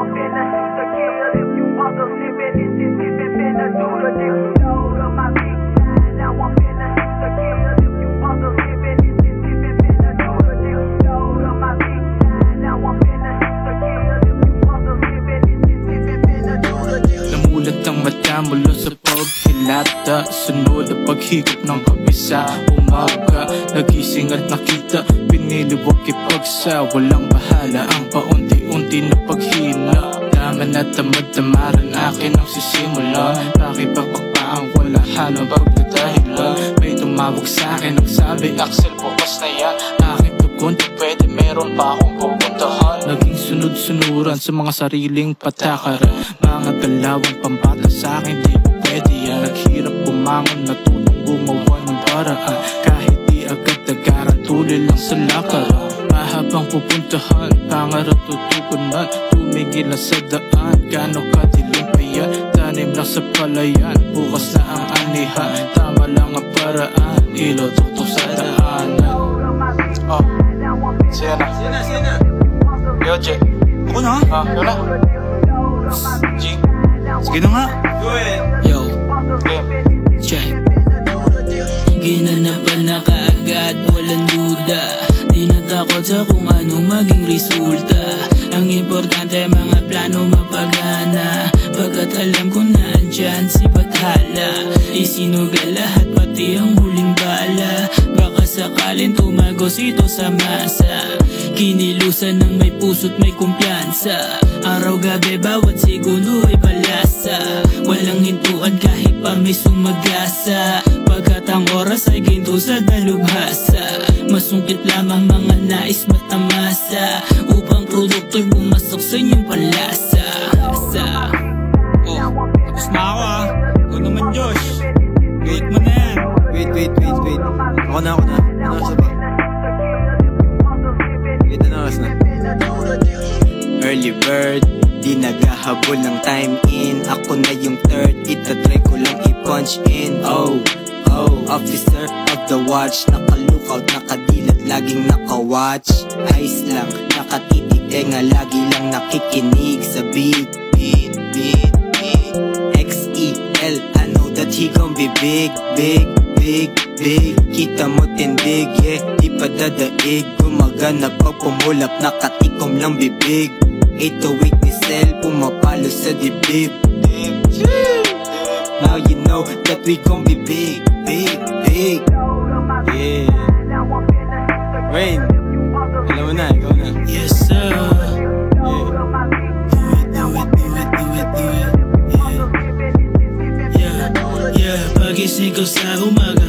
I'm finna shoot to kill. If you walk up slipping, this is sipping, finna do the deal. Load up my big time, now I'm finna shoot to kill. If you walk up slipping, this is sipping, finna do the deal. Load up my big time, now I'm finna shoot to kill. If you walk up slipping, this is sipping, finna do the deal. Namulat ang mata mula sa paghilata, sunod ang paghigop ng kabisa. Umaga, nagising at nakita, piniliwag ipagsa. Walang bahala ang paunti-unti na paghina. Daman at tamad-tamaran akin ang sisimula. Pakipagpagpaang wala halong pagdadahilan. May tumawag sa'kin, nagsabi, Axel, bukas na yan. Aking tugon, pwede meron pa akong pupuntahan. Naging sunod-sunuran sa mga sariling patakaran. Mga galawang pambata sa'kin, di po pwede yan. Naghirap bumangon, natutong gumawa ng paraan. Kahit di agad nagaran, tuloy lang sa lakaran. Mahabang pupuntahan, pangarap tutugunan. Tumigil na sa daan, gano'ng kadilim pa yan. Tanim lang sa palayan, bukas na ang anihan. Tama lang ang paraan, ilaw tutok sa daanan. Oh, siya na. Yo, J. Ako na? Yo na. G. Sige na nga. Yo, Game. check. Ginanapan na kaagad, walang duda. Di natakot sa kung anong maging resulta. Ang importante mga plano mapagana. Pagkat alam ko na andyan si Bathala. Isinugal lahat pati ang huling bala. Baka sakalin tumagos ito sa masa. Kinilusan ng may puso't may kumpiyansa. Araw-gabi bawat segundo ay balasa. Walang hintuan kahit pa may sumagasa. Pagkat ang oras ay ginto sa dalubhasa. Masungkit lamang mga nais matamasa. Upang produkto'y bumasok sa inyong palasa. Oh, tapos na ako ah. Ikaw naman, Josh. Wait mo na yan. Wait. Ako na. Ano sa ba? Wait, ano oras na? Early bird, di naghahabol ng time in. Ako na yung third, itatry ko lang i-punch in. Oh, officer of the watch. Naka-lookout, nakadilat, laging naka-watch. Eyes lang, nakatitig, tenga, lagi lang nakikinig sa beat. XEL, I know that he gon' be big. Kita mo tindig, yeah, di pa dadaig. Gumagana pag pumulap, nakatikom lang bibig. 808 ni Cell, pumapalo sa dibdib. Now you know that we gon' be big. Yeah. Rain, alam mo na, ikaw na. Yes sir. Pagising ko sa umaga,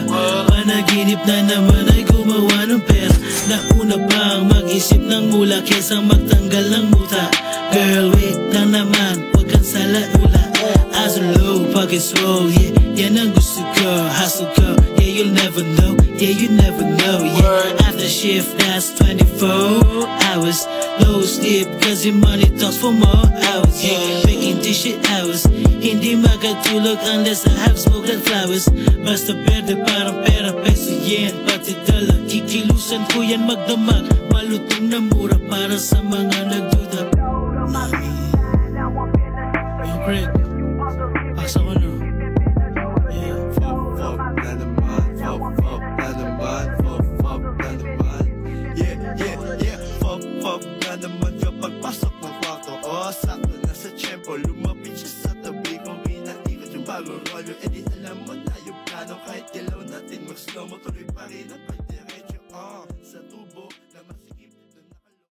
panaginip na naman ay gumawa ng pera. Nauna pang mag-isip ng mula kesa magtanggal ng muta. Girl, wait lang naman, wag kang salaula. As low, pockets roll, yeah, yan ang gusto ko. Hustle ko, yeah, you'll never know, yeah, you never know, yeah. After shift, that's 24 hours. No sleep, cause your money talks for more hours, yeah. Making this shit hours. Hindi makatulog unless I have smoke and flowers. Basta berde parang pera, peso, yen, pati dala. Kikilusan ko yan magdamag. Malutong na mura para sa mga nagduda. Yung Craig, asa ko na. Yeah. Fop na naman. Yeah. Fop na naman kapag pasok ng kwarto. Oh, sakto na sa tiyempo. Lumapit siya sa tabi kong pinaikot yung bagong rolyo. Eh di alam mo na yung plano. Kahit dilaw natin mag-slow mo, tuloy pa rin ang pagdiretso. Sa tubo